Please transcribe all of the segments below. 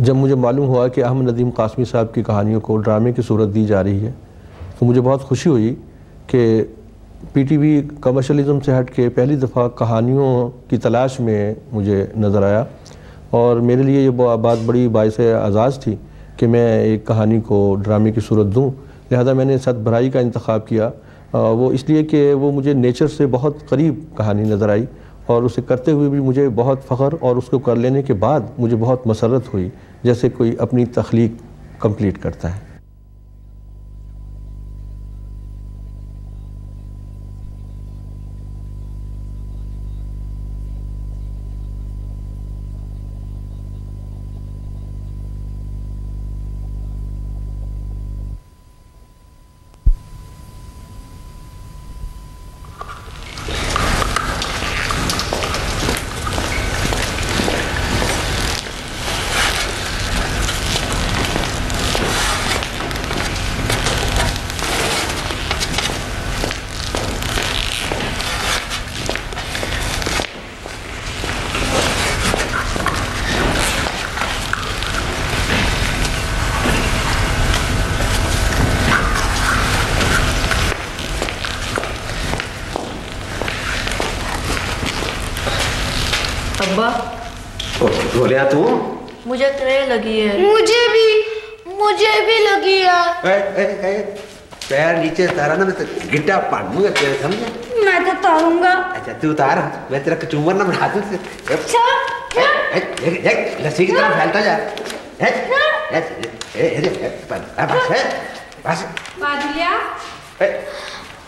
जब मुझे मालूम हुआ कि अहमद नदीम कासमी साहब की कहानियों को ड्रामे की सूरत दी जा रही है तो मुझे बहुत खुशी हुई कि पीटीवी कमर्शलिज्म से हट के पहली दफ़ा कहानियों की तलाश में मुझे नज़र आया और मेरे लिए ये बात बड़ी बाइस एज़ाज़ थी कि मैं एक कहानी को ड्रामे की सूरत दूँ। लिहाजा मैंने सत भराई का इंतखाब किया, वो इसलिए कि वो मुझे नेचर से बहुत करीब कहानी नज़र आई और उसे करते हुए भी मुझे बहुत फ़ख्र और उसको कर लेने के बाद मुझे बहुत मसरत हुई, जैसे कोई अपनी तख्लीक कंप्लीट करता है। बोलिया तू? मुझे क्रय लगी है। मुझे भी लगी है। पैर नीचे तारा ना, मैं तो गिट्टा पाड़ूंगा तेरे, समझे? मैं तो तारूंगा। अच्छा तू तार, मैं तेरा कचूमर ना बढ़ा दूं। लस्सी की तरह फैलता जा। बादलिया,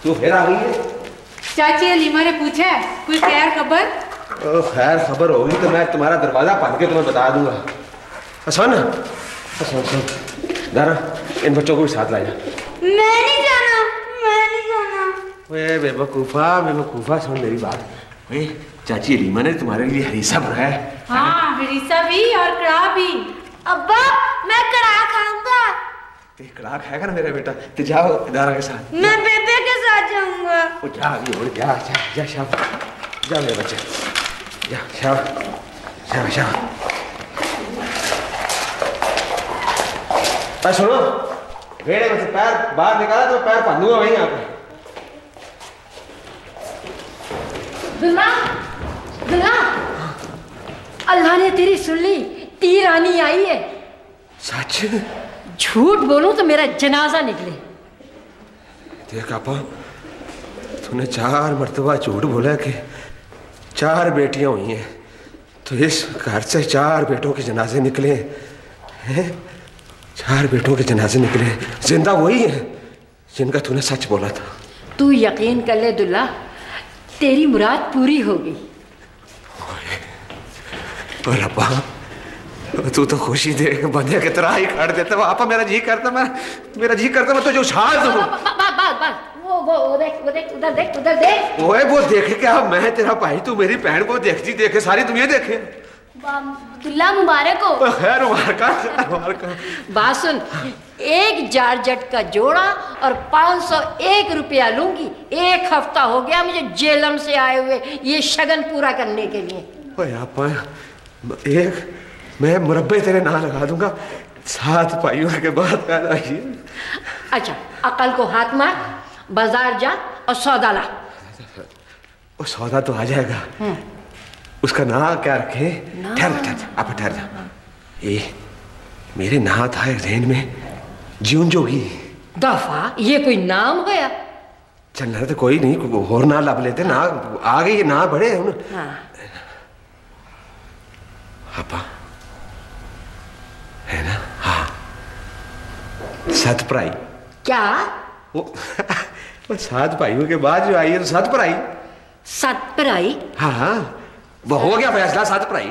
तू फिर आ गई है? चाची अलीमा ने पूछा है कोई खैर खबर? खैर खबर होगी तो मैं तुम्हारा दरवाजा पाद के तुम्हें बता दूंगा। सुन दारा, इन बच्चों को भी साथ ला जा। मैं नहीं जाना। बेवकूफा, सुन मेरी बात। चाची अलीमा ने तुम्हारे लिए हरीसा बनाया है। हाँ, हरीसा भी और कड़ा भी। अब्बा मैं कड़ा खाऊंगा। कड़ा खाएगा ना मेरा बेटा, तो जाओ दारा के साथ। मैं बेबे के साथ जाऊंगा। जा शाबाश, जा मेरे बच्चे, जा शाबाश। सुनो, बेड़े में से पैर बाहर निकाला तो पैर बांधूंगा वहीं यहाँ पे। दुल्ला, अल्लाह ने तेरी सुन ली, तीर आनी आई है। सच? झूठ बोलूं तो मेरा जनाजा निकले। देख आपा, तूने 4 मरतबा झूठ बोला कि 4 बेटियां हुई हैं, तो इस घर से 4 बेटों के जनाजे निकले हैं। 4 बेटों के जनाजे निकले, जिंदा वही है जिनका तूने सच बोला था। तू यकीन कर ले दुल्ला, तेरी मुराद पूरी होगी। पर अब्बा, तू तो खुशी देख बंदे की तरह ही खड़ देता। आपा मेरा जी करता मैं तो जो उछाल दूं। वो देख, उधर देख। ओए वो देखे क्या? मैं तेरा भाई, तू मेरी बहन को देखती देखे, सारी दुनिया देखे। दुल्ला मुबारक हो। खैर मुबारक। बात सुन, 1 जारजट का जोड़ा और 501 रुपया लूंगी। 1 हफ्ता हो गया मुझे जेलम से आए हुए ये शगन पूरा करने के लिए। ओए आपा, मैं मुरब्बे तेरे नाम लगा दूंगा। 7 भाइयों के बाद पैदा किए। अच्छा, अकल को हाथ मार, बाजार जा और सौदा ला। वो सौदा तो आ जाएगा। उसका नाम क्या रखे? ठहर जा। मेरे नाम था जहन में जीवन जोगी। दफा, ये कोई नाम गया? चल तो कोई नहीं, और ना लब लेते ना, आ गए ये ना बड़े हैं। हाँ। आपा है ना? हाँ, सतप्राई। क्या? वो 7 भाइयों के बाद जो आई है तो सतप्राई। सतप्राई? हाँ, वो हो गया फैसला। सतप्राई।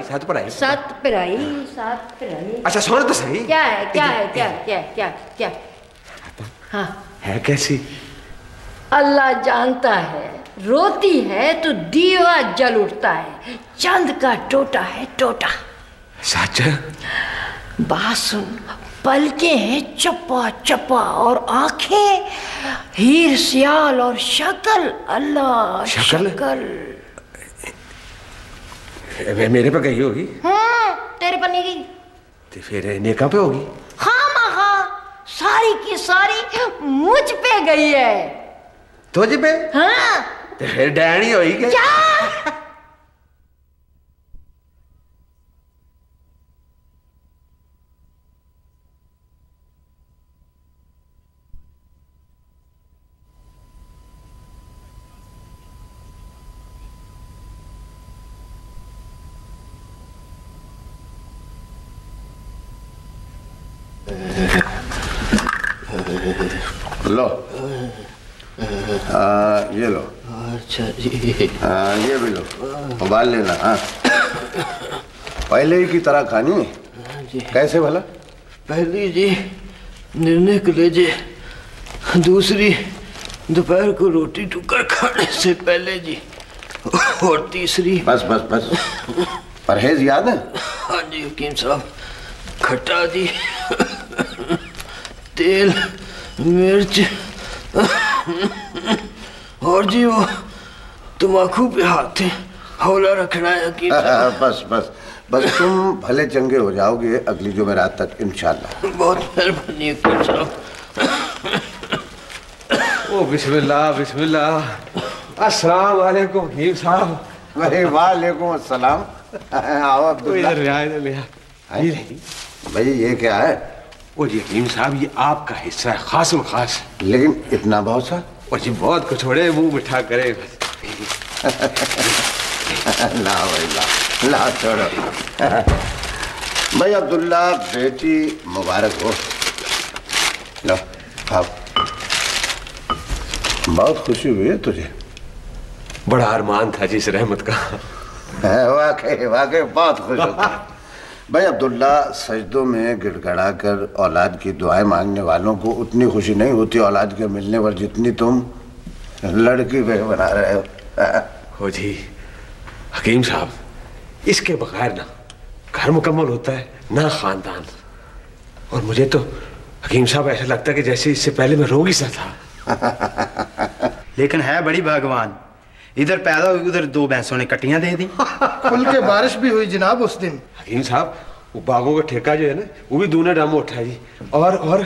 अच्छा सुन तो सही। क्या है? हाँ, है कैसी? अल्लाह जानता है। रोती है तो दीवा जल उठता है, चंद का टोटा है टोटा। सच? बात सुन, पलके हैं चप्पा चप्पा और आंखें हीर सियाल और शक्ल अल्लाह शक्ल। मेरे पे गई होगी? तेरे पर नहीं गई। तो फिर नेका पे होगी। हाँ सारी की सारी मुझ पे गई है। तुझ पे? हाँ। तो फिर डैनी होगी क्या? लो ये लो। अच्छा जी। ये भी लो, उबाल लेना। हाँ पहले की तरह खानी है। कैसे भला? पहली जी निर्णय कलेजे, दूसरी दोपहर को रोटी टुकड़ खाने से पहले जी, और तीसरी बस बस बस परहेज याद है? हाँ जी हकीम साहब, खट्टा जी, तेल मिर्च और जी वो तम्बाकू पे हाथ हौला रखना है हकीम साहब। बस बस बस तुम भले चंगे हो जाओगे अगली जुमेरात तक इंशाल्लाह। बहुत मेहरबानी हकीम साहब। ओ बिस्मिल्लाह बिस्मिल्लाह। अस्सलाम वालेकुम हकीम साहब। वालेकुम अस्सलाम। आओ अब्दुल्ला। भाई ये क्या है? ओ जी हकीम साहब, ये आपका हिस्सा है खास में खास। लेकिन इतना बहुत सा? ओ जी बहुत कुछ छोड़े, मुंह मिठा करे। ला भाई ला छोड़ो। भाई अब्दुल्ला बेटी मुबारक हो। लो खाओ। बहुत खुशी हुई है तुझे। बड़ा अरमान था जी इस रहमत का। वाकई वाकई बहुत खुश होता है। भाई अब्दुल्ला, सजदों में गिड़गड़ा कर औलाद की दुआएं मांगने वालों को उतनी खुशी नहीं होती औलाद के मिलने पर जितनी तुम लड़की पे बना रहे हो। हो जी हकीम साहब, इसके बगैर ना घर मुकम्मल होता है ना खानदान। और मुझे तो हकीम साहब ऐसा लगता है कि जैसे इससे पहले मैं रोगी सा था। लेकिन है बड़ी भगवान, इधर पैदा हुई उधर दो भैंसों ने कटियां दे दी। खुल के बारिश भी हुई जनाब उस दिन। हकीम साहब, वो बागों का ठेका जो है ना, वो भी दूना डाम उठा जी। और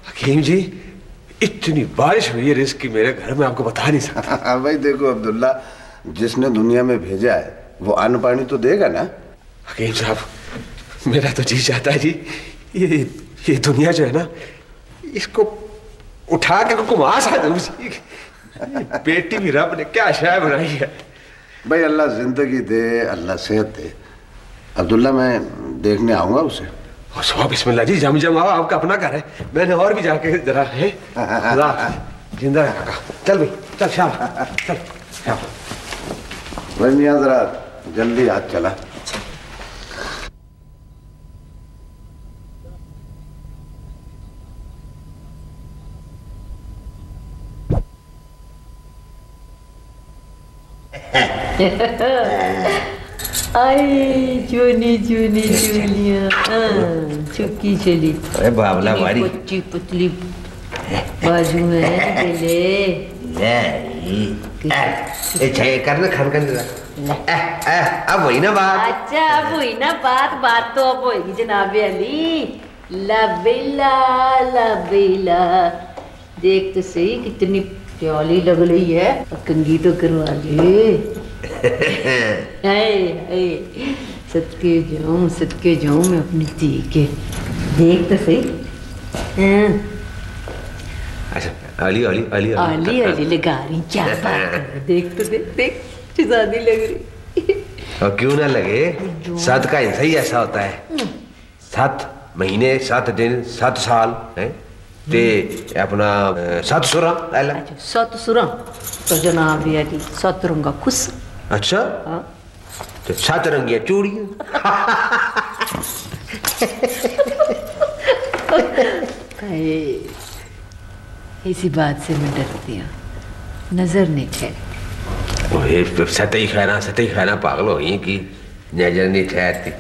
हकीम जी, इतनी बारिश हुई है रिस्क की मेरे घर में, आपको बता नहीं सकता। भाई देखो अब्दुल्ला, जिसने दुनिया में भेजा है वो अन्न पानी तो देगा ना। हकीम साहब, मेरा तो जी चाहता है जी, ये दुनिया जो है ना, इसको उठा के घुमा सा दूं। बेटी भी रब ने क्या शाय बनाई है। भाई अल्लाह जिंदगी दे, अल्लाह सेहत दे। अब्दुल्ला मैं देखने आऊंगा उसे। बिस्मिल्लाह जी, जम आओ, आपका अपना घर है। मैंने और भी जाके जरा है जिंदा रखा। चल भाई चल, शाबाश चल शाबाश। भाई मियां जरा जल्दी हाथ चला। आई चुनी चुनी चुनिया चुकी चली। अरे बाबला वाली पतली पतली बाजू है ले करना खान अब वही ना बात। अच्छा अब हुई ना बात तो अब होगी जनाबे अली। लबेला लबेला, देख तो सही कितनी प्याली लग रही है, कंगी तो करवा ले। सदके जाऊं मैं अपनी धी के। देख तो सही। अच्छा अली अली अली अली अली लगा रही, क्या बात। देख तो देख शादी लग रही। और क्यों ना लगे, साथ का हिस्सा ही ऐसा होता है। 7 महीने 7 दिन 7 साल है ते अपना 7 सुरा। अच्छा 7 सुरा तो जनाब अली 7 रंगा खुश। अच्छा हाँ? तो 7 रंगिया चूड़ियां। इसी बात से मैं डरती हूँ, नजर नहीं ठहरती। सतही खाना पागल हो गई कि नजर नहीं ठहरती।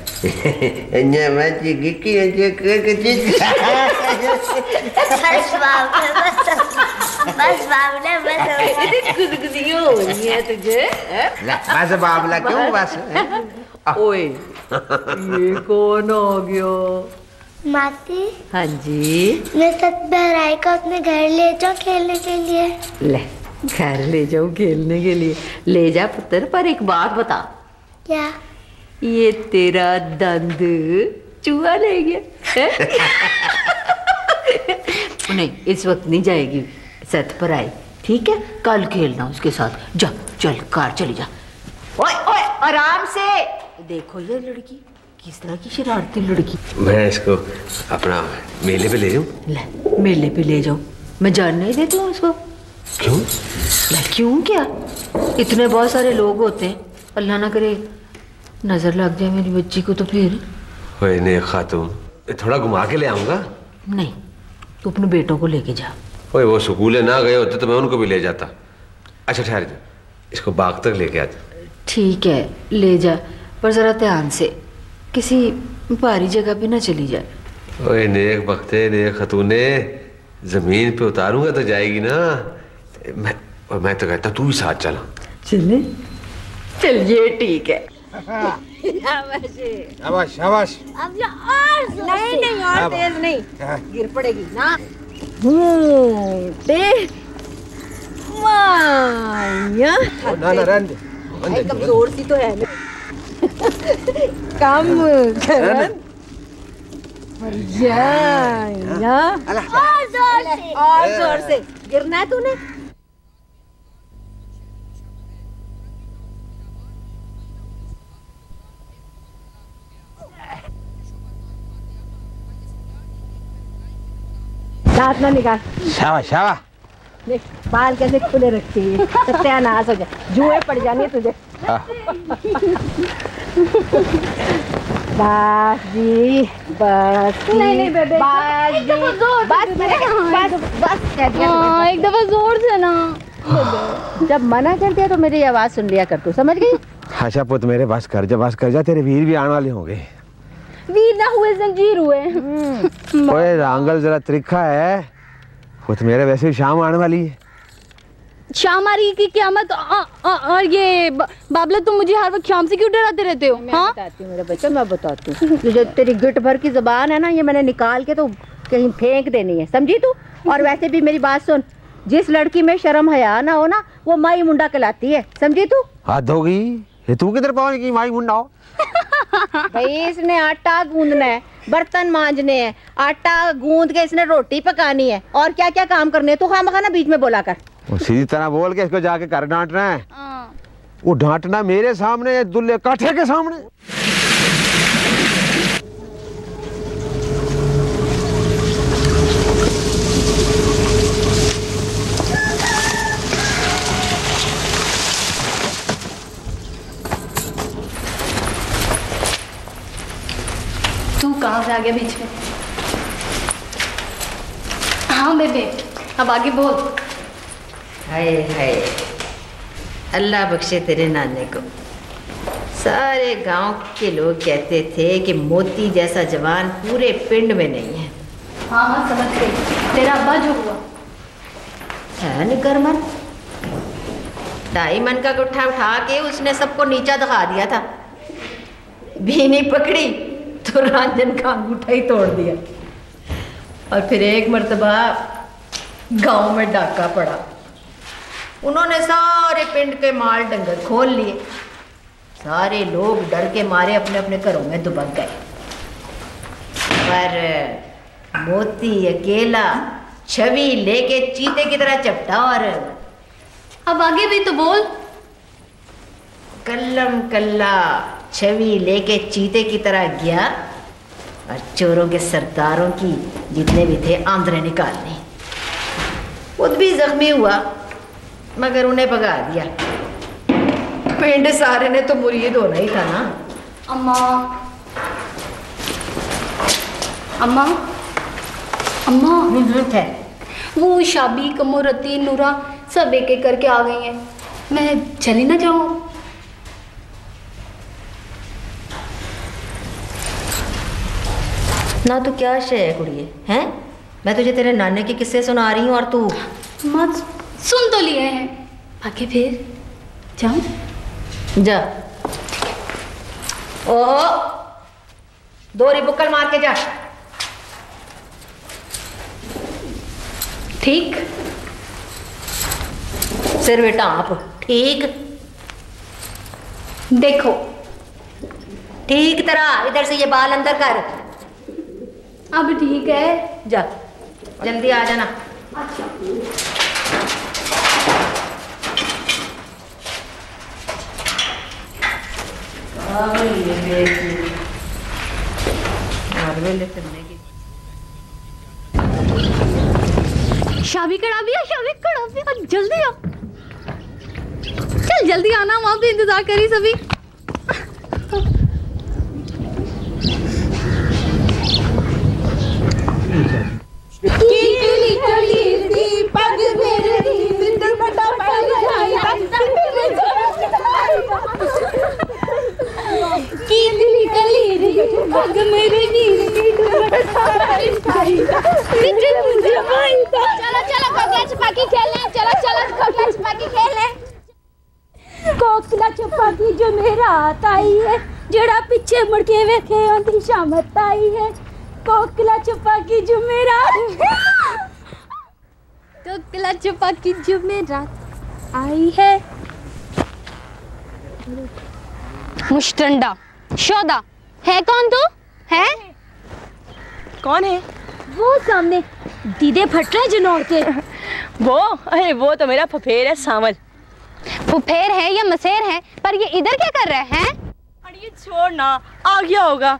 बस बाबला क्यों बस। ओए ये कौन हो गया? मासी। हाँ जी। मैं सत बहराई को अपने घर ले जाऊं खेलने के लिए। ले घर ले जाओ खेलने के लिए, ले जा पुत्र, पर एक बात बता। क्या? ये तेरा दंद चूहा ले गया नहीं, इस वक्त नहीं जाएगी सत पर आई, ठीक है? कल खेलना उसके साथ। जा चल कार चली जा। ओए ओए आराम से। देखो ये लड़की किस तरह की शरारती लड़की। मैं इसको अपना मेले पे ले जाऊं? ले मेले पे ले जाओ, मैं जानने ही देती हूँ इसको। क्यों? ले क्यों क्या, इतने बहुत सारे लोग होते हैं, अल्लाह ना करे नजर लग जाए मेरी बच्ची को तो फिर। ओए नेक खातून, थोड़ा घुमा के ले आऊंगा। नहीं, तू अपने बेटों को लेके जा। ओए वो स्कूले ना गए होते तो मैं उनको भी ले जाता। अच्छा ठहर जा, इसको बाग तक लेके आ जा। ठीक है ले जा, पर जरा ध्यान से, किसी भारी जगह पे ना चली जाए। ओए नेक बख्ते नेक खतूने, जमीन पे उतारूंगा तो जाएगी ना। मैं तो कहता तू भी साथ चला। चले चल, ये ठीक है। शाबाश शाबाश। अब ये और नहीं नहीं और तेज नहीं, गिर पड़ेगी ना। ना ना रहने दे, कमजोर सी तो है कम कर। और जोर से गिरना है तूने। दांत ना निकाल। शाबाश शाबाश। देख बाल कैसे खुले रखे हैं, सत्यानाश हो जाए, जुए पड़ जानी तुझे। बस जी बस। नहीं नहीं बेबे, बस जी बस कह दिया। एक दफा जोर से ना। जब मना कर दिया तो मेरी आवाज सुन लिया कर, तू समझ गई? अच्छा पुत मेरे बस कर जा, तेरे वीर भी आने वाले होंगे। वीर ना हुए जंजीर हुए। ओए रांगल जरा त्रिखा है, वो तो मेरे वैसे ही शाम आने वाली है। शाम आ रही की क़यामत। और ये बाबला, तुम मुझे हर वक्त शाम से क्यों डराते रहते हो? मैं बताती हूँ मेरे बच्चे, मैं बताती हूँ। जो तेरी गिट भर की जुबान है ना, ये मैंने निकाल के तो कहीं फेंक देनी है, समझी तू? और वैसे भी मेरी बात सुन, जिस लड़की में शर्म हया ना हो ना, वो माई मुंडा कहलाती है, समझी तू? हद होगी, ये तू किधर पहुंच गई माई मुंडा हो? भाई इसने आटा गूंदना है, बर्तन मांजने हैं, आटा गूंद के इसने रोटी पकानी है, और क्या क्या काम करने हैं। तू खामखा ना बीच में बोला कर। सीधी तरह बोल के इसको जाके कर डांटना है। वो डांटना मेरे सामने या दुल्ले काठे के सामने? तू कहाँ से आ गया बीच में? हाँ बेबे, अब आगे बोल। हाय हाय, अल्लाह बख्शे तेरे नाने को। सारे गांव के लोग कहते थे कि मोती जैसा जवान पूरे पिंड में नहीं है। हाँ हाँ समझ गई। तेरा अब्बा जो हुआ है निकर मन, 2.5 मन का गुट्ठा उठा के उसने सबको नीचा दिखा दिया था। बीनी पकड़ी तो रंजन का अंगूठा ही तोड़ दिया। और फिर एक मर्तबा गांव में डाका पड़ा, उन्होंने सारे पिंड के माल डंगर खोल लिए। सारे लोग डर के मारे अपने अपने घरों में दुबक गए, पर मोती अकेला छवि लेके चीते की तरह चपटा। और अब आगे भी तो बोल। कल्लम कल्ला छवि लेके चीते की तरह गया और चोरों के सरदारों की जितने भी थे आंदरें निकालने। खुद भी जख्मी हुआ मगर उन्हें भगा दिया। पिंड सारे ने तो मुरीद होना ही था ना। अम्मा अम्मा अम्मा है वो शाबी, कमोरती, नूरा सब एक एक करके आ गई हैं। मैं चली ना जाऊँ? ना तो क्या शय है कुड़िए, हैं? मैं तुझे तेरे नाने के किस्से सुना रही हूँ और तू। अम्मा सुन तो लिए हैं, आगे फिर जाऊँ? जा। ओहो, 2 बुक्कल मार के जा। ठीक सिर बेटा आप ठीक देखो ठीक तरह इधर से ये बाल अंदर कर। अब ठीक है, जा जल्दी आ जाना। अच्छा शाबी कड़ा भी जल्दी आ, चल जल्दी आना, वहां पे इंतजार करी सभी। कोकला छपाकी जो मेरा हाथ आई है, जड़ा पीछे मुड़ के वेखे आंधी शामत आई है। कोकला छपाकी जो मेरा कोकला छपाकी जो मेरा आई है। मुश्तंडा शोदा है कौन तू? है कौन है? वो सामने दीदे फट रहे जनौर के। वो? अरे वो तो मेरा फुफेर है सामल। फुफेर है या मसेर है, पर ये इधर क्या कर रहे हैं? अरे ये छोड़ ना, आ गया होगा।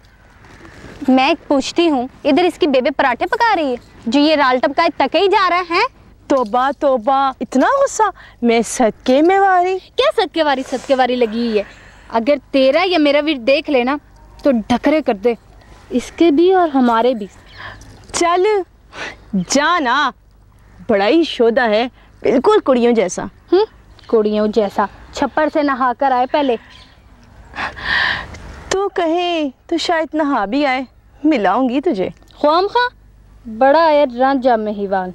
मैं पूछती हूँ, इधर इसकी बेबे पराठे पका रही है, जो ये राल टपका तके ही जा रहा है। तोबा तोबा, इतना गुस्सा? मैं सदके में वारी। क्या सदके वारी लगी हुई है? अगर तेरा या मेरा वीर देख लेना तो ढकरे कर दे, इसके भी और हमारे भी। चल जाना, बड़ा ही शोदा है, बिल्कुल कुड़ियों जैसा। कुड़ियों जैसा? छप्पर से नहा कर आए पहले। तू कहे तो शायद नहा भी आए, मिलाऊंगी तुझे। ख्वाम खा बड़ा है रांझा मेहीवाल।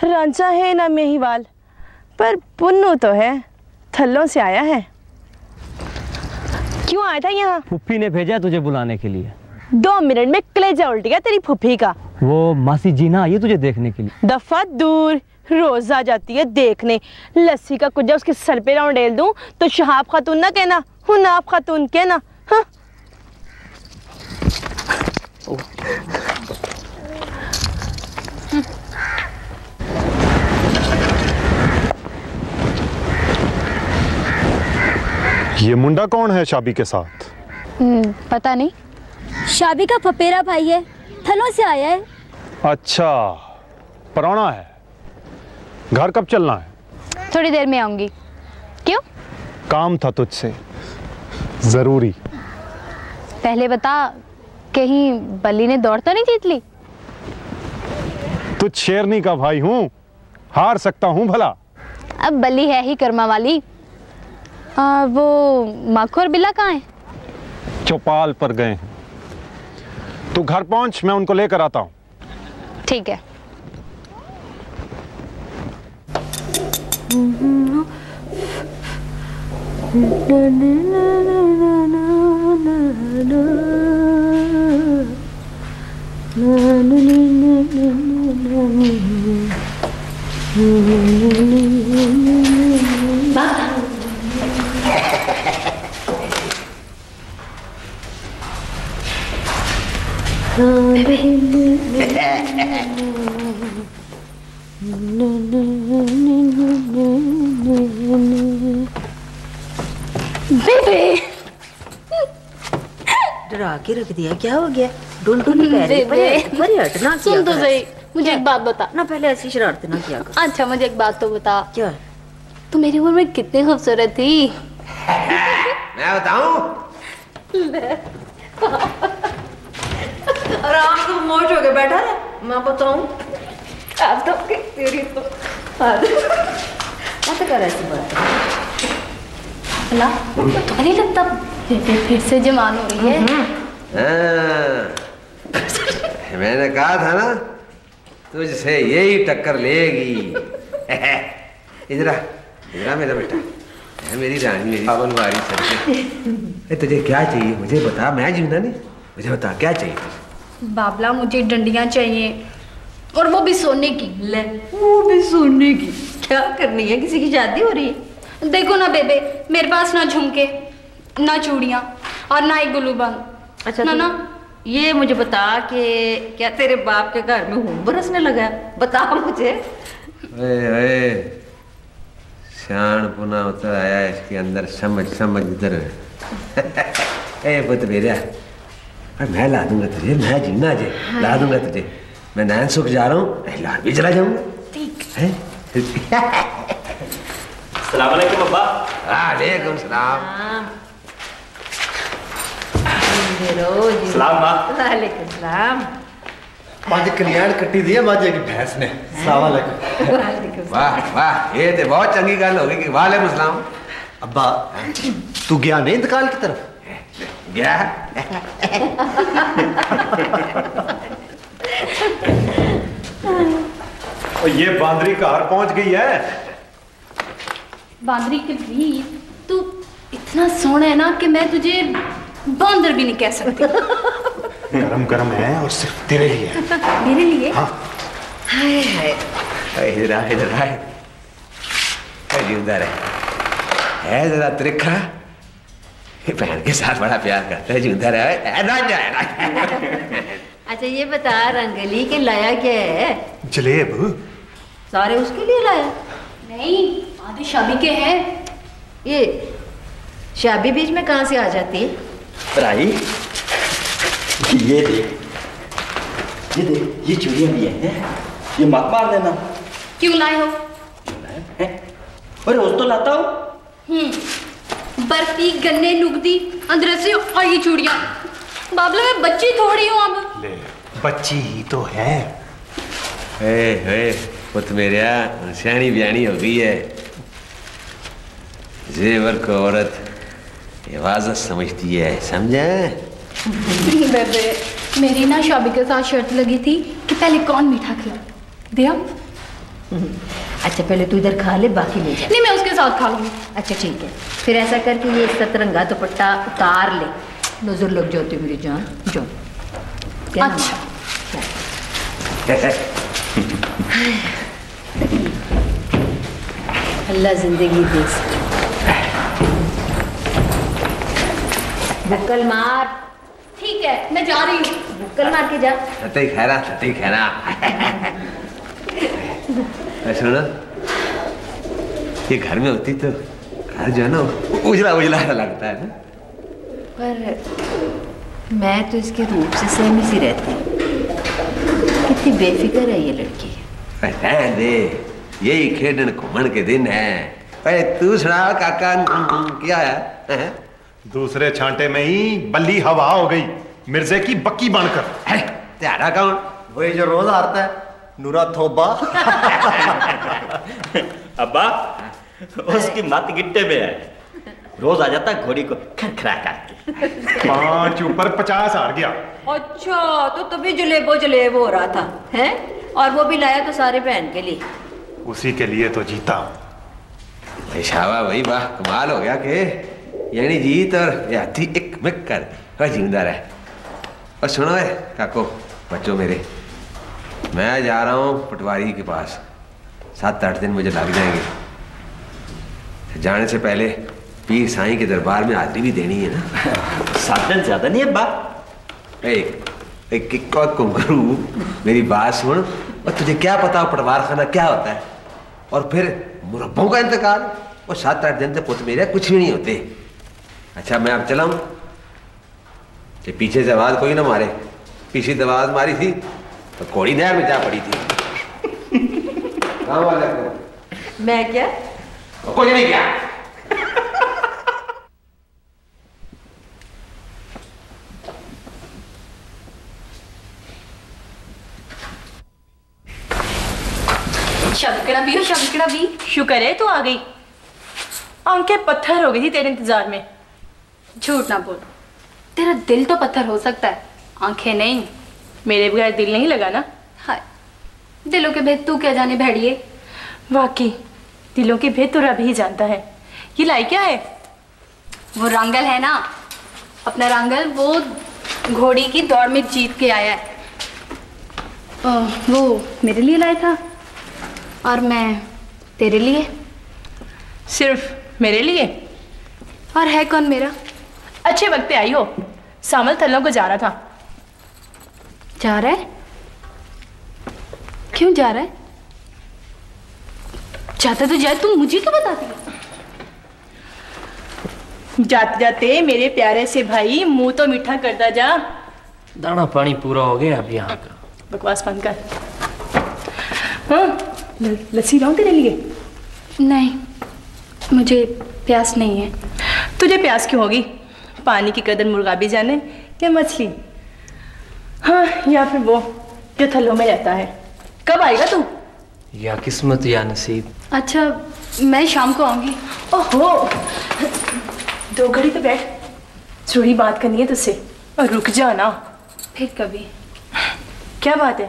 रांझा है ना मेहीवाल, पर पुन्नू तो है, थल्लों से आया है। क्यों आया था यहाँ? फुफ्फी ने भेजा तुझे बुलाने के लिए। 2 मिनट में कलेजा उल्ट गया तेरी फुफ्फी का। वो मासी जीना आई है तुझे देखने के लिए। दफा दूर, रोज आ जाती है देखने। लस्सी का कुछ उसके सर पे डाल दूं तो शहाब खातून ना कहना, हुनाब खातून कहना। हाँ? ये मुंडा कौन है शाबी के साथ? पता नहीं। शाबी का फपेरा भाई है, थलों से आया है। अच्छा, पराना है। घर कब चलना है? थोड़ी देर में आऊंगी। क्यों? काम था तुझसे, जरूरी। पहले बता, कहीं बल्ली ने दौड़ तो नहीं जीत ली? तुझ शेरनी का भाई हूं, हार सकता हूं भला। अब बल्ली है ही कर्मा वाली। वो माखू और बिल्ला कहाँ है? चौपाल पर गए हैं। तू घर पहुंच, मैं उनको लेकर आता हूं। ठीक है। डरा के रख दिया, क्या हो गया? डुल डुल पर हटना। सुन तो सही, मुझे एक बात बता ना, पहले ऐसी शरारत ना किया कर। अच्छा मुझे एक बात तो बता। क्या? तू मेरी उम्र में कितनी खूबसूरत थी? मैं बताऊं? आराम से खामोश हो के बैठा है, मैं बताऊं? आप तो तेरी तो मत कर ऐसी बात। अल्लाह, तो नहीं लगता फिर से जवान हो रही है? मैंने कहा था ना, तुझसे यही टक्कर लेगी। इधर मेरा बेटा, मेरी रानी, मेरी पावन वारी सर। तुझे क्या चाहिए मुझे बता, मैं जीना नहीं। मुझे बता क्या चाहिए? बाबला मुझे डंडियां चाहिए। और वो भी सोने की। ले, वो भी सोने की। क्या करनी है, किसी की शादी हो रही है। देखो ना बेबे, मेरे पास ना झुमके, ना चूड़ियां और ना ही गुल्लू बंद। अच्छा ना ना ये मुझे बता कि क्या तेरे बाप के घर में खून बरसने लगा है? बता मुझे। ओए शान पुना उतर आया इसके अंदर, समझ समझ इधर। ए पुत मेरा, मैं ला दूंगा तुझे, मैं जीना जे ला दूंगा तुझे। मैं नैन सुख जा रहा हूँ, लाल भी चला जाऊंगा। ठीक है। सलाम अलैकुम अब्बा। वालेकुम सलाम। सलाम माँ। वालेकुम सलाम। माजी कल्याण कट्टी दी है माजी की भैंस ने। सलाम अलैकुम। वालेकुम सलाम। वाह वाह, ये तो बहुत चंगी गल होगी कि वालेकुम सलाम। अब्बा तू गया नहीं इंतकाल की तरफ? गया। और ये बांदरी कहाँ पहुंच गई है? बांदरी के भी तू इतना सोहना है ना कि मैं तुझे बांदर भी नहीं कह सकती। गरम गरम है और सिर्फ तेरे लिए। मेरे लिए? हाँ। हाय हाय। इधर आ, इधर आ। उधर है जरा त्रिखा, बहन के साथ बड़ा प्यार करता है। जुंदर है ना जाए। अच्छा ये बता, रंगली के लाया क्या है? जलेब। सारे उसके लिए लाया? नहीं, आधे शादी के हैं। ये शादी बीच में कहाँ से आ जाती है? राई ये देख, ये देख, ये चूड़ियां भी है, ये मत मार देना। क्यों लाए हो? अरे रोज तो लाता हूँ। बर्फी, गन्ने, नुगदी, अंदर से और ये चूड़ियां। बाबला मैं बच्ची थोड़ी हूँ अब। ले, बच्ची ही तो है। पुत मेरा सियाणी ब्याणी हो गई है। जेवर को औरत हिफाजत समझती है, समझा? बेबे मेरी ना शाबी के साथ शर्त लगी थी कि पहले कौन मीठा खिला दिया। अच्छा पहले तू इधर खा ले, बाकी ले जा। नहीं मैं उसके साथ खा लूंगी। अच्छा ठीक है, फिर ऐसा करके ये सतरंगा दुपट्टा उतार ले, नजर लग जाती मेरी जान। जो अच्छा अल्लाह जिंदगी दे। बुक्कल मार। ठीक है मैं जा रही हूँ। बुक्कल मार के जा। सती खैरा, सती खैरा। सुनो, ये घर में होती तो घर जो है ना उजला उजला लगता है ना। पर मैं तो इसके रूप से सहमी सी रहती हूँ। कितनी बेफिक्र है ये लड़की। रहने दे, यही खेडन घूमन के दिन है। अरे तू सुना काका, क्या है? दूसरे छांटे में ही बल्ली हवा हो गई, मिर्जे की बक्की बनकर। त्यारा कौन? वही जो रोज आता है, नूरा थोबा। अब्बा उसकी मत गिट्टे में है, रोज आ जाता घोड़ी को खरखरा करके। 5 ऊपर 50 हार गया। अच्छा तो तभी जलेब हो रहा था हैं? और वो भी लाया तो सारे बहन के लिए। उसी के लिए तो जीता। शाबा भाई, वाह कमाल हो गया के यानी जीत और याती एक मिक कर जिंदा रहे। और सुनो है काको, बच्चों मेरे, मैं जा रहा हूँ पटवारी के पास। 7-8 दिन मुझे लग जाएंगे। जाने से पहले पीर साईं के दरबार में हाजिरी भी देनी है ना। 7 दिन ज्यादा नहीं है बा। एक कुंगरू, मेरी बात सुन। और तुझे क्या पता पटवार खाना क्या होता है? और फिर मुरब्बों का इंतकाल, और 7-8 दिन से पुत मेरे कुछ भी नहीं होते। अच्छा मैं अब चला हूं, पीछे से आवाज कोई ना मारे। पीछे से आवाज मारी थी तो कोड़ी नहर में जा पड़ी थी। मैं क्या? कुछ नहीं क्या। शबकड़ा भी हो, शबकड़ा भी। शुक्र है तू आ गई, आंखें पत्थर हो गई थी तेरे इंतजार में। झूठ ना बोल, तेरा दिल तो पत्थर हो सकता है, आंखें नहीं। मेरे बगैर दिल नहीं लगा ना। हाय, दिलों के भेद तू क्या जाने भेड़िए। वाकई दिलों के भेद तो रब ही जानता है। ये लाई क्या है? वो रांगल है ना, अपना रांगल वो घोड़ी की दौड़ में जीत के आया है। वो मेरे लिए लाया था और मैं तेरे लिए। सिर्फ मेरे लिए? और है कौन मेरा? अच्छे वक्त पे आई हो। सामल थल्लों को जा रहा था। जा रहा है? क्यों जा रहा है? जाता तो जाए, तुम मुझे क्यों बताती हो? जाते जाते मेरे प्यारे से भाई मुंह तो मीठा करता जा। दाना पानी पूरा हो गया अब यहाँ का। बकवास बंद कर। हाँ, लस्सी लाऊं तेरे लिए? नहीं, मुझे प्यास नहीं है। तुझे प्यास क्यों होगी? पानी की कदर मुर्गा भी जाने या मछली। हाँ, या फिर वो जो थल्लों में रहता है। कब आएगा तू? या किस्मत या नसीब। अच्छा, मैं शाम को आऊंगी। ओहो, 2 घड़ी तो बैठ, थोड़ी बात करनी है तुझसे। और रुक जा ना। फिर कभी। क्या बात है,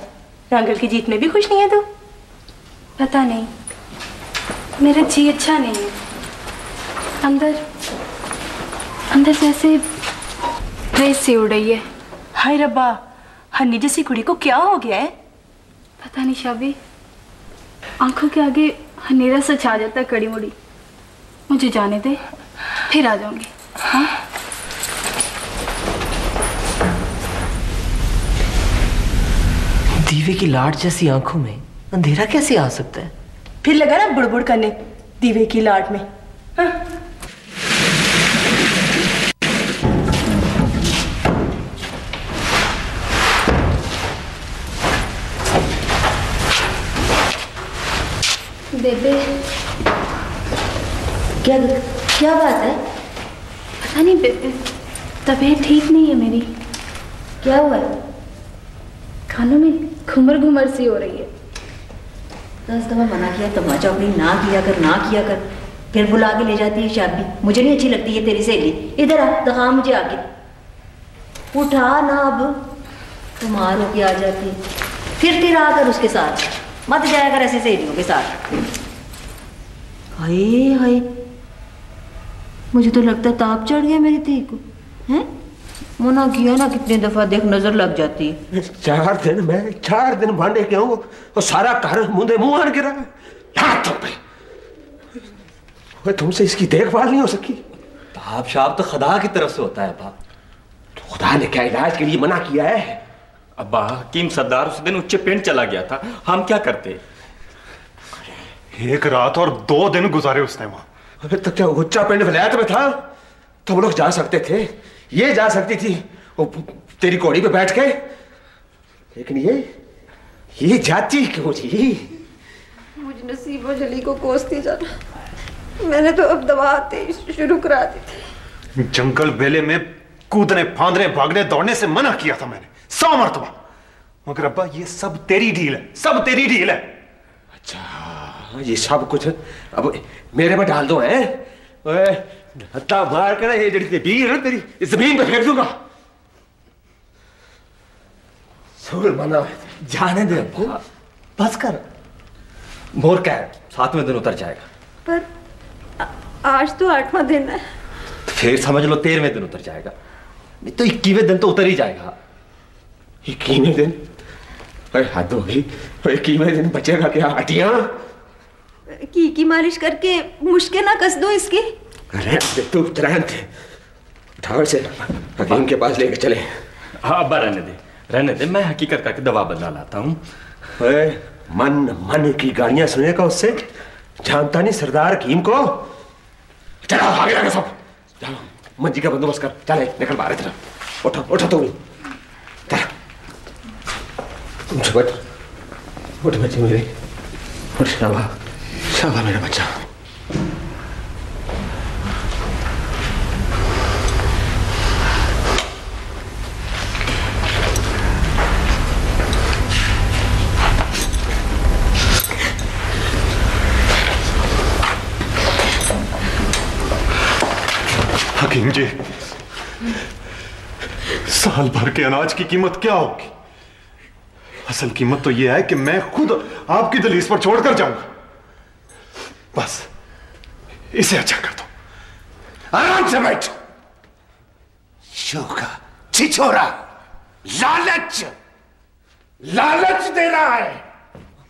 रंगल की जीत में भी खुश नहीं है तू? पता नहीं, मेरा जी अच्छा नहीं है। अंदर जैसे रेत सी उड़ रही है। हाय रब्बा, हन्नी जैसी कुड़ी को क्या हो गया है? पता नहीं शाबी, आंखों के आगे अंधेरा सा छा जाता है, कड़ी मुड़ी। मुझे जाने दे, फिर आ जाऊंगी। हाँ? दीवे की लाट जैसी आंखों में अंधेरा कैसे आ सकता है? फिर लगा ना बुड़बुड़ करने दीवे की लाट में। हाँ? बेबे, क्या बात है? पता नहीं बेबे, तबीयत ठीक नहीं है मेरी। क्या हुआ है? खानों में घुमर सी हो रही है। 10 दफा मना किया, तमाचा अपनी ना किया कर। फिर बुला के ले जाती है शादी। मुझे नहीं अच्छी लगती है तेरी सहेली। इधर आ, दिखा मुझे आके। उठा ना, अब तुम्हार होके आ जाती है। फिर आकर उसके साथ मत जाया कर, ऐसे सहेलियों के साथ। हाय हाय, मुझे तो लगता है ताप चढ़ गया मेरी धी को। हैं? मना किया ना कितनी दफा, देख नजर लग जाती है। 4 दिन भांडे के हूँ और सारा घर मुंह आन गिरा। तुमसे इसकी देखभाल नहीं हो सकी। ताप शाप तो खुदा की तरफ से होता है अब्बा। तो खुदा ने क्या इलाज के लिए मना किया है? अब्बा, हकीम सरदार उस दिन उच्च पिंड चला गया था, हम क्या करते? 1 रात और 2 दिन गुजारे उसने वहां। अरे तो क्या उच्चा पिंड विलायत में था? तो हम लोग जा सकते थे, ये जा सकती थी वो तेरी घोड़ी पे बैठ के। लेकिन ये जाती क्यों थी? मुझे नसीबो जली को कोसती जाना, मैंने तो अब दवा आते शुरू करा दी थी। जंगल बेले में कूदने फांदने भागने दौड़ने से मना किया था मैंने 100 मरतबा। मगर अब्बा, ये सब तेरी ढील है, सब तेरी ढील है। अच्छा, ये सब कुछ अब मेरे में डाल दो है? हत्ता मार कर ये जड़ी बीर तेरी जमीन पे फेंक दूंगा। सुर मना जाने दे अब्बा, बस कर। मोर क्या है, 7वें दिन उतर जाएगा। पर आज तो 8वां दिन है। तो फिर समझ लो 13वें दिन उतर जाएगा। नहीं तो 21वें दिन तो उतर ही जाएगा। 21वें दिन? अरे हद हो गई। 21वें दिन बचेगा क्या? हड्डियां की मालिश करके मुश्किल ना कस दो इसकी। अरे तू तुरंत उठाओ से हकीम के पास लेके चले। हाँ अब्बा, रहने दे, मैं हकीकत करके दवा बदला लाता हूँ। मन की गालियां सुनेगा उससे? जानता नहीं सरदार हकीम को? चलो आगे लगे सब, चलो मंजी का बंदोबस्त कर। चले निकल बाहर तरफ। उठो तुम। उठ बच्चे मेरे, उठ। शाबाश मेरा बच्चा। हकीम जी, साल भर के अनाज की कीमत क्या होगी? असल कीमत तो यह है कि मैं खुद आपकी दलीस पर छोड़कर जाऊंगा। बस इसे अच्छा कर दो। आराम से बैठ। शोका, छिछोरा, लालच, लालच दे रहा है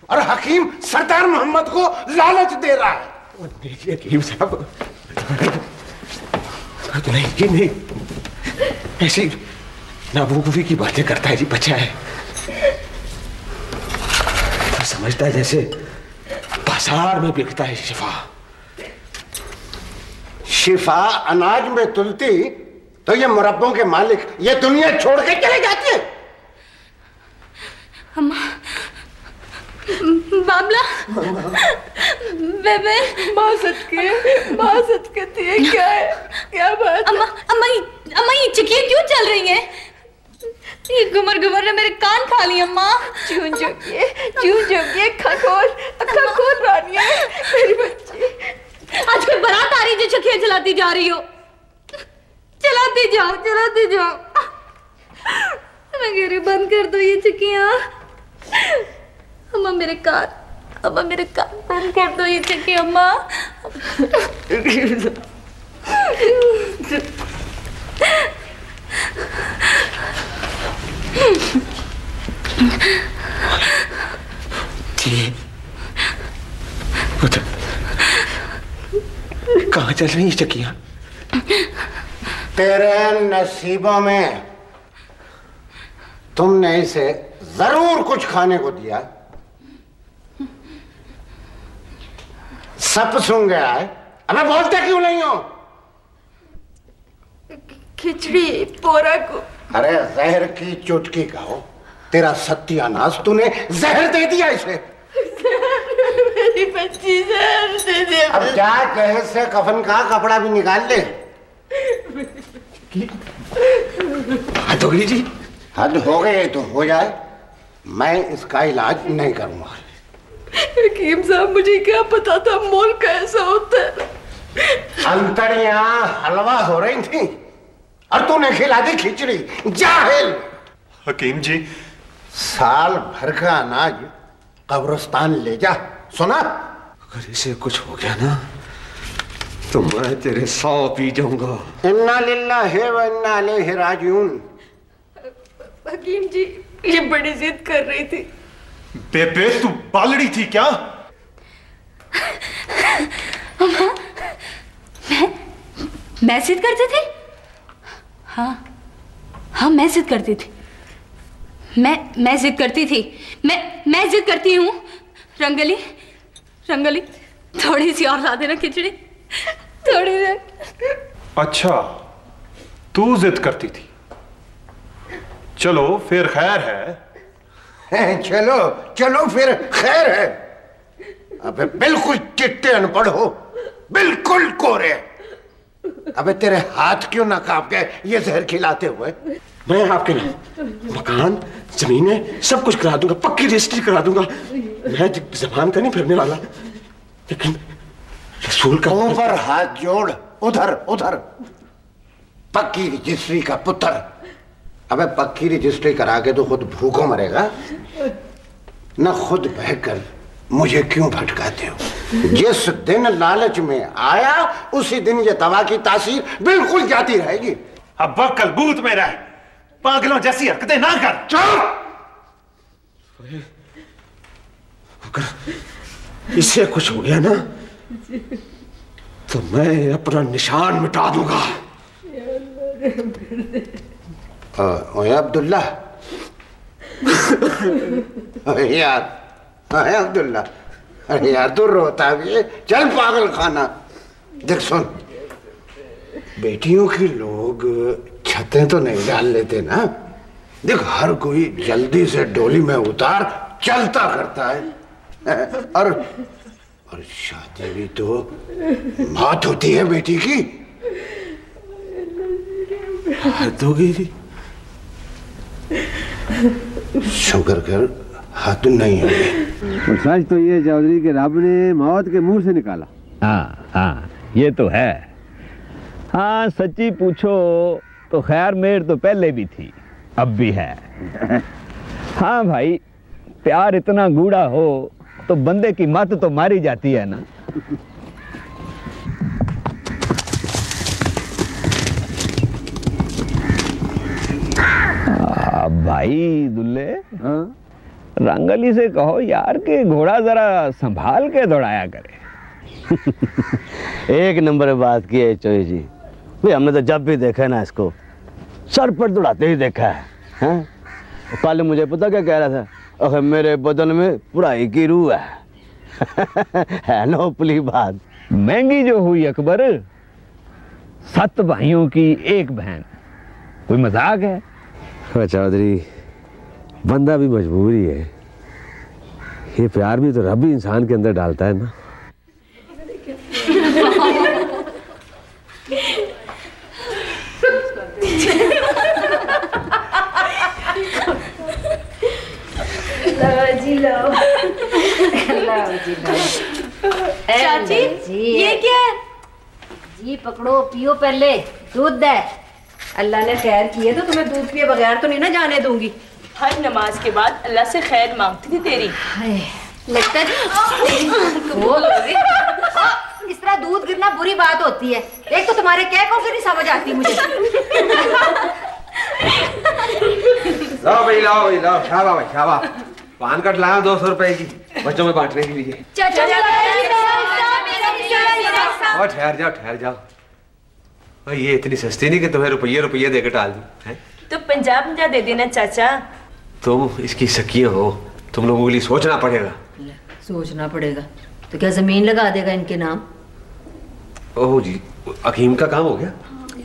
और हकीम सरदार मोहम्मद को लालच दे रहा है। देखिए हकीम साहब, नहीं ये नहीं, ऐसी नाबूफी की बातें करता है जी, बच्चा है। तो समझता है जैसे बाजार में बिकता है शिफा। शिफा अनाज में तुलती तो ये मुरब्बों के मालिक ये दुनिया छोड़ के चले जाते हैं। बाबला, बेबे, माँ सदके थी, क्या है, क्या बात? अम्मा ये चिकियां क्यों चल रही हैं? ये घुमर ने मेरे कान खा लिए अम्मा। चूं जोगिए, अखा खोल रानिया, मेरी बच्ची। आज कोई बारात आ रही जो चिकियां चलाती जा रही हो। चलाती जाओ। मैं कह रही बंद कर दो ये चिकियां। अम्मा मेरे कान बंद कर दो ये चिकियां अम्मा। कहाँ चल रही चकियां? तेरे नसीबों में तुमने इसे जरूर कुछ खाने को दिया। सब सुन गया है, अबे बोलते क्यों नहीं हो? खिचड़ी पोरा को। अरे जहर की चुटकी कहो, तेरा सत्यानाश, तूने जहर दे दिया इसे। मेरी बच्ची जहर दे दिया। अब जा कहे से कफन का कपड़ा भी निकाल ले। हद हो गई जी। हद हो गई तो हो जाए, मैं इसका इलाज नहीं करूंगा। हकीम साहब, मुझे क्या पता था मोल कैसा होता है। अंतड़ियां हलवा हो रही थी और तूने खिला दी खिचड़ी। जाहिल। हकीम जी, साल भर का अनाज कब्रिस्तान ले जा। सुना? अगर इसे कुछ हो गया ना तो मैं तेरे 100 पी जाऊंगा। इन्ना लिल्लाहि व इन्ना इलैहि राजिऊन। हकीम जी, ये बड़ी जिद कर रही थी। बेबे, तू बालड़ी थी क्या? मैं जिद करती थी? हाँ मैं जिद करती थी। मैं जिद करती थी। मैं जिद करती हूँ। रंगली थोड़ी सी और ला देना खिचड़ी, थोड़ी सी। अच्छा, तू जिद करती थी। चलो फिर खैर है। चलो फिर खैर है। अबे बिल्कुल चिट्टे अनपढ़ हो, बिल्कुल कोरे। अबे तेरे हाथ क्यों ना कांप गए ये जहर खिलाते हुए? मैं आपके नाम मकान, जमीनें सब कुछ करा दूंगा, पक्की रजिस्ट्री करा दूंगा। मैं जबान का नहीं फिरने वाला, लेकिन रसूल का ऊपर हाथ जोड़। उधर पक्की रजिस्ट्री का पुत्र। अबे पक्की रजिस्ट्री करा के तो खुद भूखों मरेगा ना। खुद बहकर मुझे क्यों भटकाते हो? जिस दिन लालच में आया उसी दिन ये दवा की तासीर बिल्कुल जाती रहेगी। अब वक्त कलबूत में रह, पागलों जैसी हरकतें ना कर। चुप! अगर इसे कुछ हो गया ना तो मैं अपना निशान मिटा दूंगा। ओए अब्दुल्ला, यार, अब्दुल्ला, अरे यार तू रोता भी है। चल पागल खाना। देख सुन, बेटियों की लोग छतें तो नहीं डाल लेते ना। देख हर कोई जल्दी से डोली में उतार चलता करता है। और शादी भी तो मौत होती है बेटी की। हद हो गई थी। शुक्र कर हद नहीं है। और सच तो ये चौधरी के रब ने मौत के मुंह से निकाला। हाँ ये तो है। हाँ सच्ची पूछो तो खैर मेर तो पहले भी थी, अब भी है। हाँ भाई, प्यार इतना गूढ़ा हो तो बंदे की मत तो मारी जाती है ना। भाई दुल्ले, रंगली से कहो यार कि घोड़ा जरा संभाल के दौड़ाया करे। एक नंबर बात की है चोई जी। भाई हमने तो जब भी देखा है ना इसको सर पर दौड़ाते ही देखा है। कल मुझे पता क्या कह रहा था, अगर मेरे बदन में पढ़ाई की रूह है ना उपली बात। महंगी जो हुई अकबर, 7 भाइयों की 1 बहन, कोई मजाक है? चौधरी बंदा भी मजबूरी है, ये प्यार भी तो रब ही इंसान के अंदर डालता है ना। चाची ये क्या है? जी पकड़ो पियो, पहले दूध है। अल्लाह ने खैर की है तो तुम्हें दूध पिए बगैर तो नहीं ना जाने दूंगी। हर नमाज के बाद अल्लाह से खैर मांगती थी तेरी। लगता है इस तरह दूध गिरना बुरी बात होती है। एक तो तुम्हारे क्या को नहीं समझ आती मुझे। लाओ भाई लाओ भाई लाओ, शाबा भाई शाबा। पान कट लाया 200 रुपए की बच्चों में बांटने के लिए। और ठहर जाओ भाई, ये इतनी सस्ती नहीं कि तुम्हें रुपये देकर टाल दूं। तो 50 दे देना चाचा। तुम इसकी सखियां हो, तुम लोगों के लिए सोचना पड़ेगा। सोचना पड़ेगा तो क्या जमीन लगा देगा इनके नाम? ओह जी, हकीम का काम हो गया?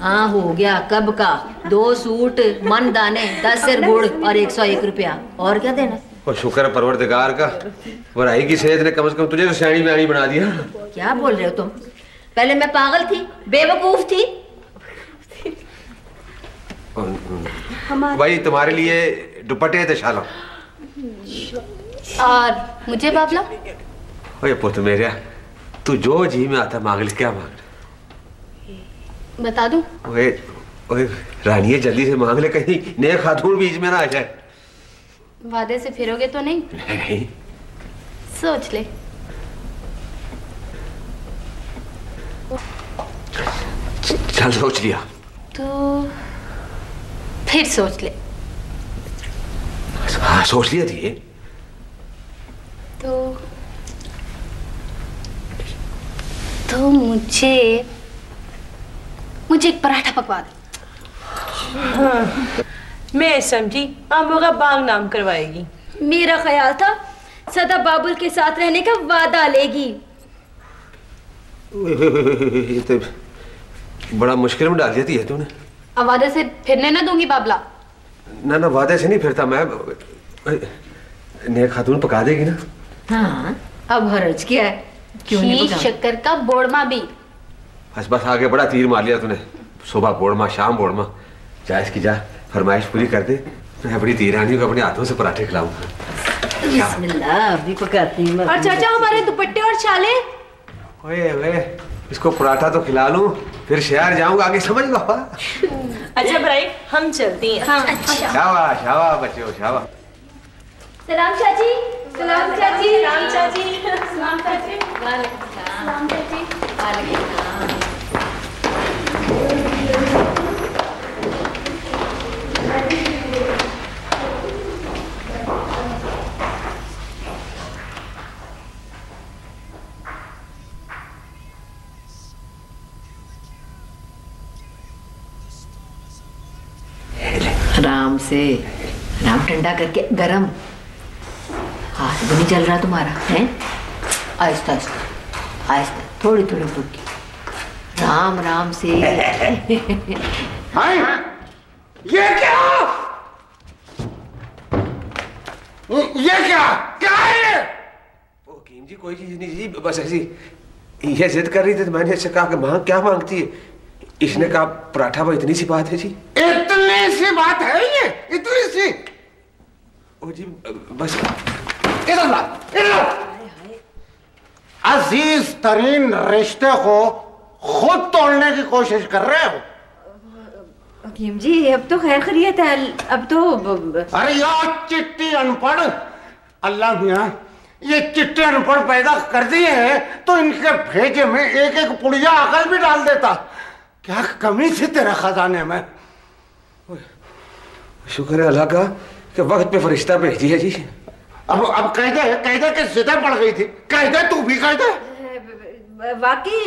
हाँ हो गया, कब का। 2 सूट, मन दाने, 10 सेर गुड़ और 101 रुपया। और क्या देना? और शुक्र है परवरदिगार का, वराई की सेहत ने कम से कम तुझे तो सियाणी ब्याणी बना दिया। क्या बोल रहे हो तुम? पहले मैं पागल थी, बेवकूफ थी। भाई तुम्हारे लिए दुपट्टे थे शाला। और मुझे बाबला? ओए पुत्र मेरा, तू जो जी में आता मांग ले। क्या मांग रहा? बता दूं? ओए ओए रानिये जल्दी से मांग ले, कहीं नए खातून बीच में ना आ जाए। वादे से फिरोगे तो नहीं? नहीं। सोच ले। चल सोच लिया तो फिर सोच ले। हाँ सोच लिया थी। तो मुझे एक पराठा पकवा दे। हाँ, मैं समझी आमों का बाग नाम करवाएगी। मेरा ख्याल था सदा बाबुल के साथ रहने का वादा लेगी। ये तो बड़ा मुश्किल में डाल देती है तूने। अब वादे से फिरने ना दूंगी बाबला। ना ना वादे से नहीं फिरता मैं। नए खातून पका देगी ना? हाँ अब हर्ज क्या है, क्यों नहीं पका? शक्कर का बोड़मा भी। बस बस आगे बड़ा तीर मार लिया तूने। सुबह बोड़मा शाम बोड़मा। जा इसकी जा फरमाइश पूरी कर दे, मैं अपनी तीरानी को अपने हाथों से पराठे खिलाऊंगा। बिस्मिल्लाह, अभी पकाती हूँ। और चाचा हमारे दुपट्टे और शाले? ओए ओए इसको पराठा तो खिला लूं, फिर शहर जाऊंगा, आगे समझ लो। अच्छा भाई हम चलती हैं। हाँ, अच्छा। शाबाश शाबाश बच्चों शाबाश। सलाम चाची। सलाम चाची। सलाम चाची। सलाम चाची। सलाम चाची। आराम से, आराम ठंडा करके। गरम हाथ भी नहीं चल रहा तुम्हारा है? आहिस्ता आहिस्ता आहिस्ता, थोड़ी थोड़ी भूखी, राम राम से। हाँ? ये क्या? ये क्या है? ओ कीम जी कोई चीज नहीं जी, बस ऐसी ये जिद कर रही थी तो मैंने इससे कहा कि माँ क्या मांगती है? इसने कहा पराठा। वो इतनी सी बात है जी? इतनी सी बात है ये? इतनी सी? ओ जी बस इधर अजीज तरीन रिश्ते को खुद तोड़ने की कोशिश कर रहे हो। हकीम जी अब तो खैर खैरियत है, अब तो। अरे यार चिट्टी अनपढ़, अल्लाह मियां ये चिट्टे अनपढ़ पैदा कर दिए हैं तो इनके भेजे में एक एक पुड़िया अकल भी डाल देता। क्या कमी थी तेरे खजाने में? शुक्र है अल्लाह का कि वक्त पे फरिश्ता भेज दिया जी। अब कह दे कि जिद पड़ गई थी, कह दे तू भी कह दे। वाकई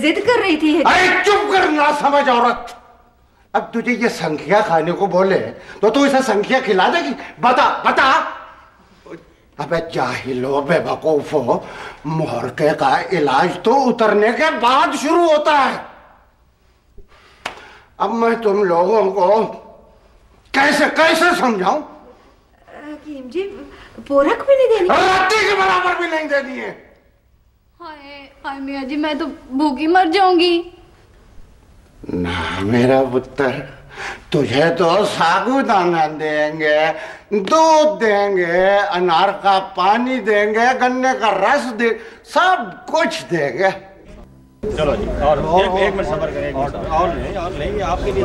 जिद कर रही थी। अरे चुप कर ना समझ औरत। अब तुझे ये संख्या खाने को बोले तो तू इसे संख्या खिला देगी? बता बता। अबे जाहिलो बेवकूफो, मुहर्के का इलाज तो उतरने के बाद शुरू होता है। अब मैं तुम लोगों को कैसे कैसे समझाऊं? हकीम जी पोरक भी नहीं देनी? राती के बराबर भी नहीं देनी है। हाय मियाँ जी, मैं तो भूखी मर जाऊंगी। ना मेरा पुत्र, तुझे तो साबूदाना देंगे, दूध देंगे, अनार का पानी देंगे, गन्ने का रस दे, सब कुछ देंगे। चलो जी, और एक मिनट सब्र करें। और नहीं आपके लिए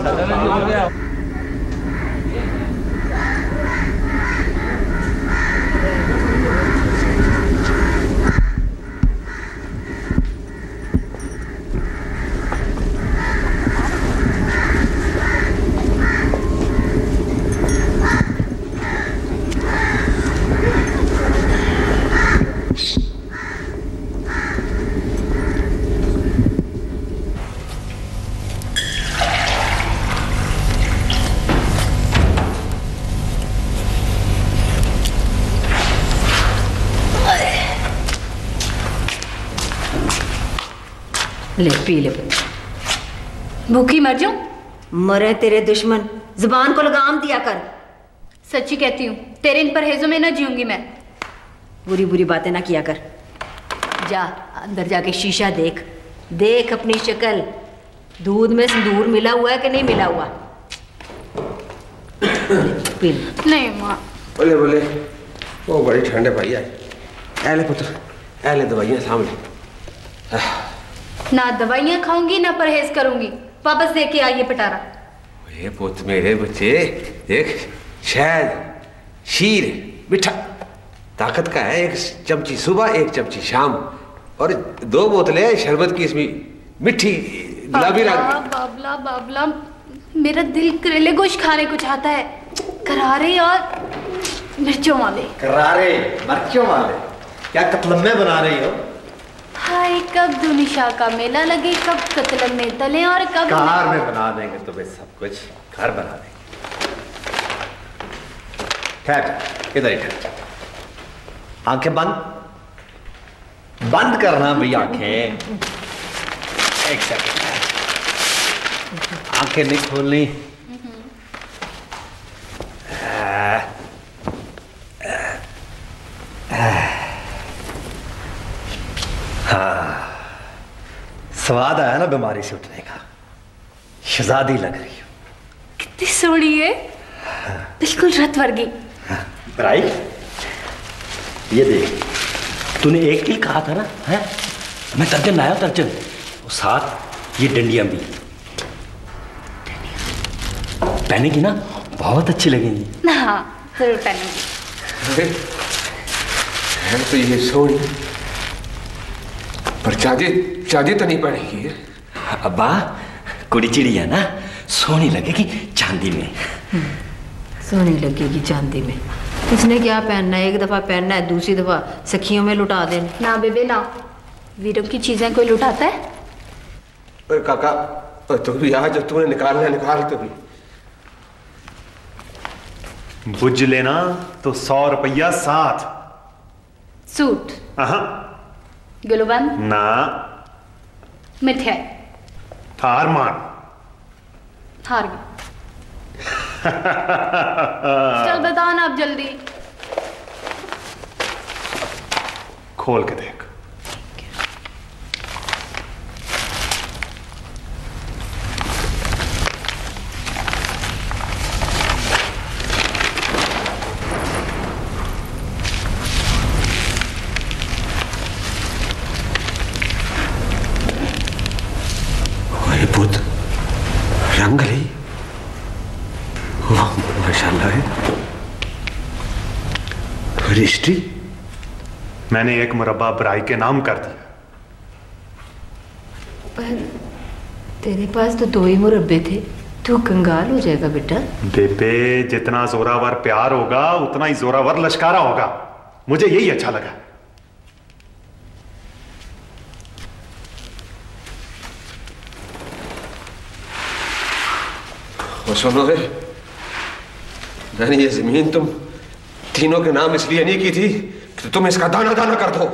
ले पी ले। भूखी मर जाऊं? मरे तेरे दुश्मन, जुबान को लगाम दिया कर। सच्ची कहती हूँ, तेरे इन परहेजों में ना जीऊंगी मैं। बुरी बुरी बातें ना किया कर। जा अंदर जाके शीशा देख, देख अपनी शक्ल, दूध में सिंदूर मिला हुआ है कि नहीं मिला हुआ। पी ले। नहीं माँ। बोले बोले वो बड़ी ठंड है भाई। ऐले पुत्र, ऐले दवाइयाँ सामने। ना दवाइयाँ खाऊंगी ना परहेज करूंगी। वापस दे के आइए पिटारा। ये पुत्र मेरे बच्चे देख, शहद, शीर, मीठा ताकत का है। एक चमची सुबह, एक चमची शाम, और 2 बोतलें शरबत की इसमें मीठी गुलाबी रंग। बाबला बाबला, मेरा दिल करेले गोश्त खाने को चाहता है, करारे और मिर्चों वाले। करारे मिर्चों वाले? क्या कतलम्मे बना रही हो? हाय, कब दुनिशा का मेला लगे, कब कतलम्मे तले और कब कार में बना देंगे तुम्हें सब कुछ, घर बना देंगे। ठहर, इधर ही ठहर। आंखें बंद, बंद करना भाई आंखें। एक सेकंड, आंखें नहीं खोलनी। हाँ, स्वाद आया ना बीमारी से उठने का। शहजादी लग रही हो। कितनी सोहनी है, बिल्कुल रत वर्गी। राई, ये देख, तूने एक किल कहा था ना? है, मैं तर्जन लाया, तर्जन, और साथ ये डंडियां भी पहनेगी ना, बहुत अच्छी लगेंगी। हाँ जरूर पहनूंगी। तो ये सोनी पर चांदी तो नहीं पड़ेगी। अब्बा, कुड़ी चिड़ी है ना, सोनी लगेगी चांदी में। सोनी लगेगी चांदी में। इसने क्या पहनना है? एक दफा पहनना है, दूसरी दफा सखियों में लुटा देना। ना बेबे ना, वीरों की चीजें कोई लुटाता है? ओए काका, तो भी यहाँ जो तूने निकालना है निकाल। तो भी बुझ लेना तो 100 रुपया साथ। सूट? गुलबंद? ना। मिठाई? हार मान। हार गई। चल बताओ ना अब जल्दी। खोल के देख। रंग रही, माशाल्लाह है। रजिस्ट्री मैंने एक मुरब्बा ब्राई के नाम कर दिया। पर तेरे पास तो 2 ही मुरब्बे थे, तू कंगाल हो जाएगा बेटा। बेबे, जितना जोरावर प्यार होगा उतना ही जोरावर लश्कारा होगा। मुझे यही अच्छा लगा। सुनो रे, मैंने ये जमीन तुम तीनों के नाम इसलिए नहीं की थी कि तुम इसका दाना दाना कर दो।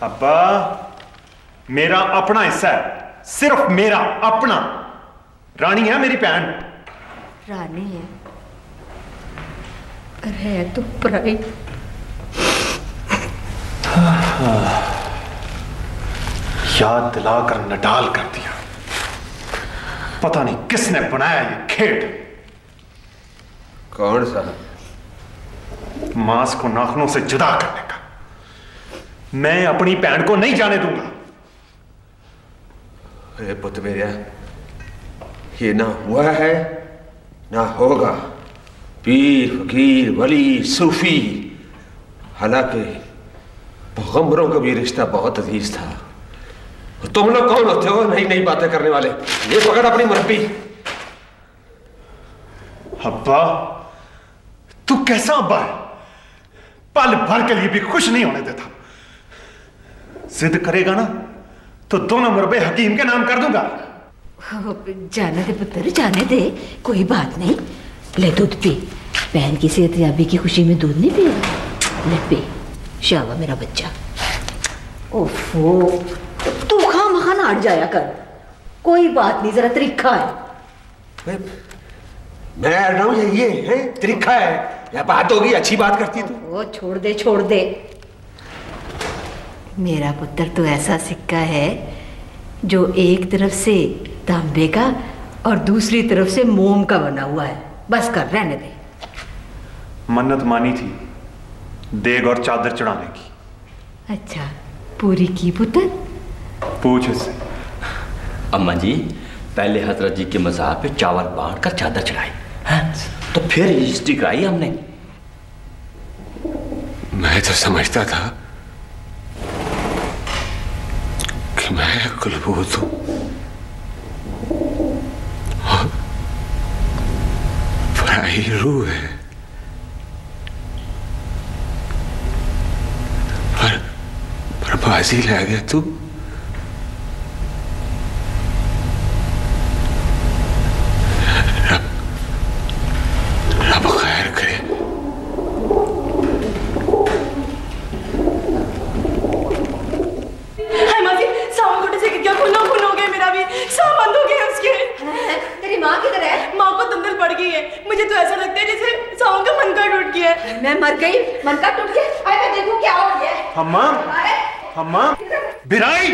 अब्बा, मेरा अपना हिस्सा है, सिर्फ मेरा अपना। रानी है मेरी बहन। रानी है और है तो पराई। याद दिलाकर नडाल कर दिया। पता नहीं किसने बनाया ये खेड। कौन सा? मांस को नाखूनों से जुदा करने का। मैं अपनी बहन को नहीं जाने दूंगा। अरे पुत मेरा, ये ना हुआ है ना होगा। पीर, फकीर, वली, सूफी, हालांकि पैगंबरों का भी रिश्ता बहुत अजीज था। तुम लोग कौन होते हो नई नई बातें करने वाले? ये पकड़ अपनी मुरब्बी। अब्बा, तू कैसा अब्बा है? पल भर के लिए भी खुश नहीं होने देता। जिद करेगा ना तो दोनों मुरब्बे हकीम के नाम कर दूंगा। जाने दे पुत्र, जाने दे, कोई बात नहीं। ले दूध पी। बहन की सेहतयाबी की खुशी में दूध नहीं पिएगा? ले पी। शाबाश मेरा बच्चा। ओफो, तू खा मखा ना हट जाया कर। कोई बात नहीं, जरा तरीका है। मैं रहा हूं ये है तरीका है या बात होगी? अच्छी बात करती तू। वो छोड़ दे, छोड़ दे। मेरा पुत्र तो ऐसा सिक्का है जो एक तरफ से तांबे का और दूसरी तरफ से मोम का बना हुआ है। बस कर, रहने दे। मन्नत मानी थी देग और चादर चढ़ाने की। अच्छा, पूरी की पुत्र? पूछ इससे। अम्मा जी, पहले हजरत जी के मज़ार पे चावल बांट कर चादर चढ़ाई है, तो फिर रजिस्ट्री कराई हमने। मैं तो समझता था कि मैं कुलबूत हूं और पराई रूह है, पर बाजी ले गया तू। रब खैर करे। तेरी माँ किधर है? माँ को दंदल पड़ गई है। मुझे तो ऐसा लगता है जैसे सावन का मनका टूट गया है। मैं मर गई? मनका टूट गया? अरे मैं देखूं क्या हो गया। अम्मा, अम्मा, बिराई।